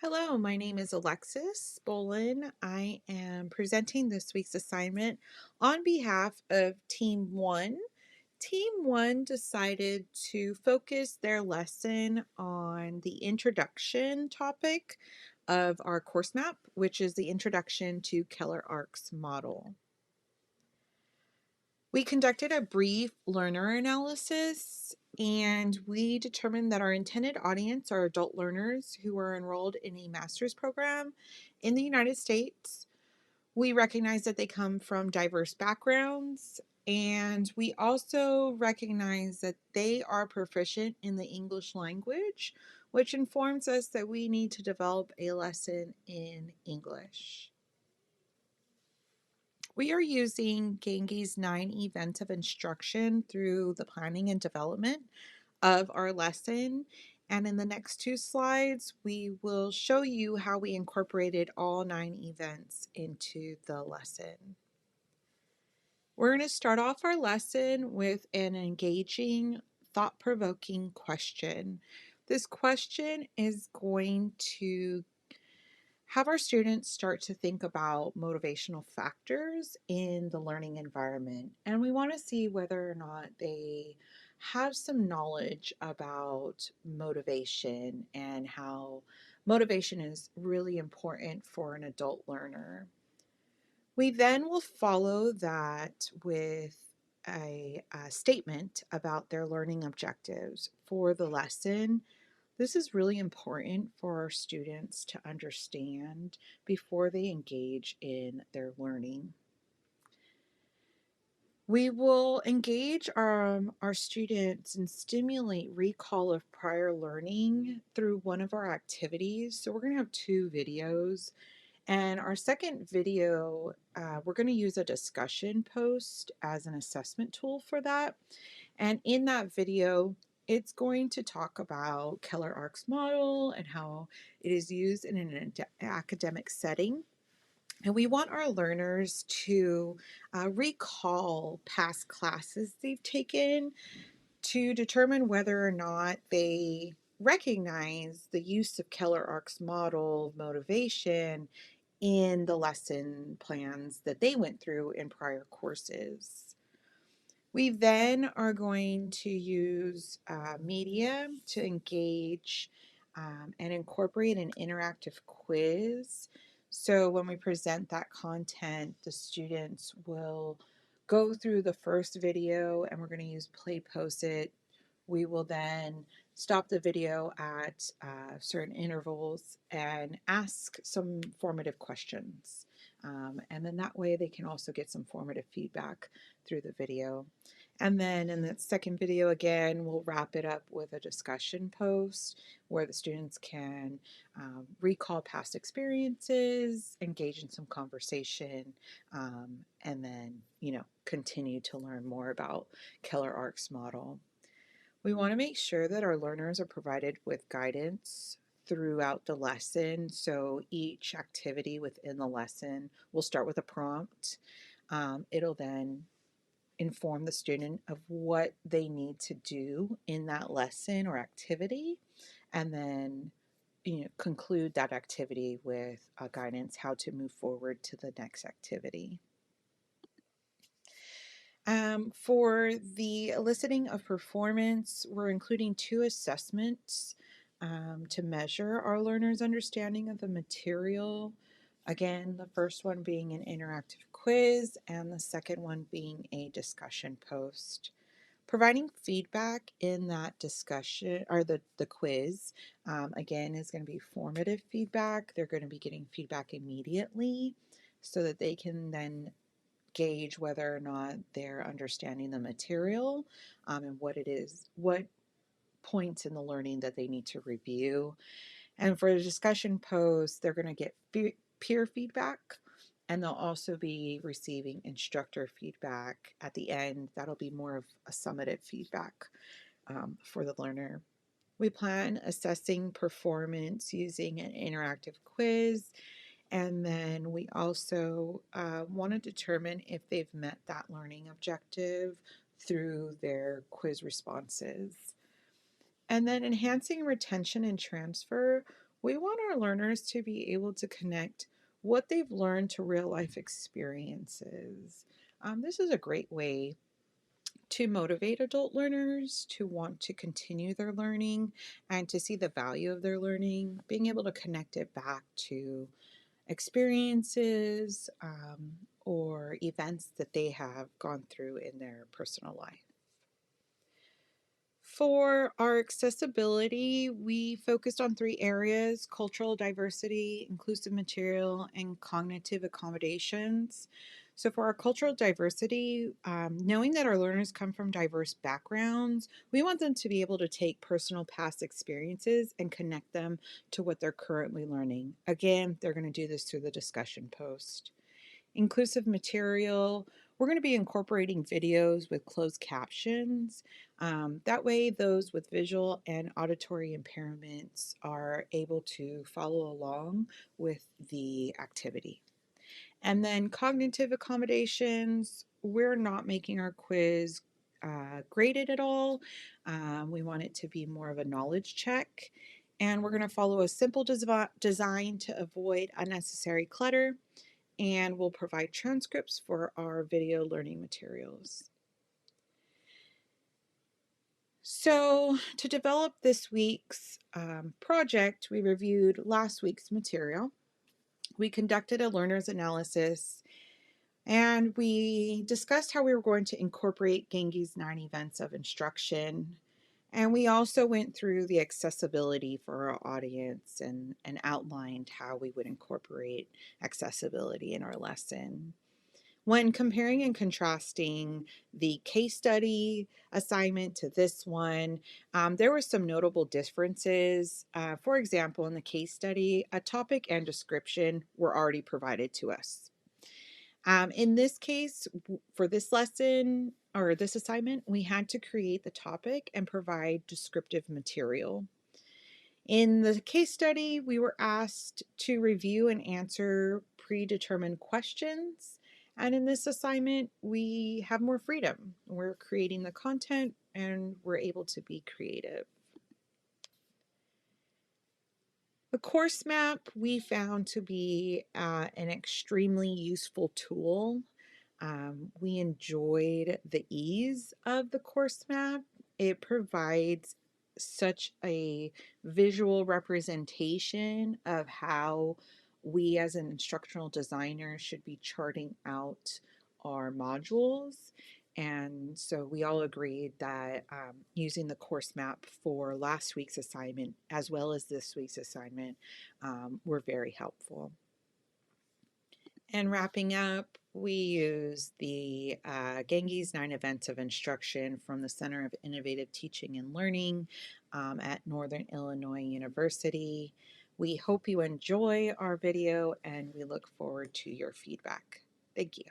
Hello, my name is Alexis Bolin. I am presenting this week's assignment on behalf of Team 1. Team 1 decided to focus their lesson on the introduction topic of our course map, which is the Introduction to Keller ARCS model. We conducted a brief learner analysis and we determined that our intended audience are adult learners who are enrolled in a master's program in the United States. We recognize that they come from diverse backgrounds, and we also recognize that they are proficient in the English language, which informs us that we need to develop a lesson in English. We are using Gange's 9 events of instruction through the planning and development of our lesson. And in the next two slides, we will show you how we incorporated all 9 events into the lesson. We're going to start off our lesson with an engaging, thought-provoking question. This question is going to have our students start to think about motivational factors in the learning environment. And we want to see whether or not they have some knowledge about motivation and how motivation is really important for an adult learner. We then will follow that with a statement about their learning objectives for the lesson. This is really important for our students to understand before they engage in their learning. We will engage our students and stimulate recall of prior learning through one of our activities. So we're going to have 2 videos. And our second video, we're going to use a discussion post as an assessment tool for that. And in that video, it's going to talk about Keller ARCS model and how it is used in an academic setting. And we want our learners to recall past classes they've taken to determine whether or not they recognize the use of Keller ARCS model motivation in the lesson plans that they went through in prior courses. We then are going to use media to engage and incorporate an interactive quiz. So when we present that content, the students will go through the first video and we're going to use play post it. We will then stop the video at certain intervals and ask some formative questions. And then that way they can also get some formative feedback through the video. And then in the second video, again, we'll wrap it up with a discussion post where the students can recall past experiences, engage in some conversation, and then, continue to learn more about Keller ARCS model. We want to make sure that our learners are provided with guidance throughout the lesson. So each activity within the lesson will start with a prompt. It'll then inform the student of what they need to do in that lesson or activity, and then conclude that activity with guidance how to move forward to the next activity. For the eliciting of performance, we're including 2 assessments to measure our learners' understanding of the material. Again, the first one being an interactive quiz and the second one being a discussion post. Providing feedback in that discussion or the quiz, again, is going to be formative feedback. They're going to be getting feedback immediately so that they can then gauge whether or not they're understanding the material and what points in the learning that they need to review. And for the discussion post, they're going to get peer feedback, and they'll also be receiving instructor feedback at the end. That'll be more of a summative feedback for the learner. We plan assessing performance using an interactive quiz, and then we also want to determine if they've met that learning objective through their quiz responses. And then enhancing retention and transfer, We want our learners to be able to connect what they've learned to real life experiences. This is a great way to motivate adult learners to want to continue their learning and to see the value of their learning, being able to connect it back to experiences or events that they have gone through in their personal life. For our accessibility, we focused on three areas: cultural diversity, inclusive material, and cognitive accommodations. So, for our cultural diversity, knowing that our learners come from diverse backgrounds, we want them to be able to take personal past experiences and connect them to what they're currently learning. Again, they're going to do this through the discussion post. Inclusive material, we're going to be incorporating videos with closed captions. That way, those with visual and auditory impairments are able to follow along with the activity. And then cognitive accommodations, we're not making our quiz graded at all. We want it to be more of a knowledge check. And we're going to follow a simple design to avoid unnecessary clutter, and we'll provide transcripts for our video learning materials. So, to develop this week's project, we reviewed last week's material. We conducted a learner's analysis, and we discussed how we were going to incorporate Gengi's 9 events of instruction. And we also went through the accessibility for our audience and outlined how we would incorporate accessibility in our lesson. When comparing and contrasting the case study assignment to this one, there were some notable differences. For example, in the case study, a topic and description were already provided to us. In this case, for this lesson or this assignment, we had to create the topic and provide descriptive material. In the case study, we were asked to review and answer predetermined questions. And in this assignment, we have more freedom. We're creating the content and we're able to be creative. The course map we found to be an extremely useful tool. We enjoyed the ease of the course map. It provides such a visual representation of how we as an instructional designer should be charting out our modules. And so we all agreed that using the course map for last week's assignment as well as this week's assignment were very helpful. And wrapping up, we use the Gengi's 9 events of instruction from the Center of Innovative Teaching and Learning at Northern Illinois University. We hope you enjoy our video and we look forward to your feedback. Thank you.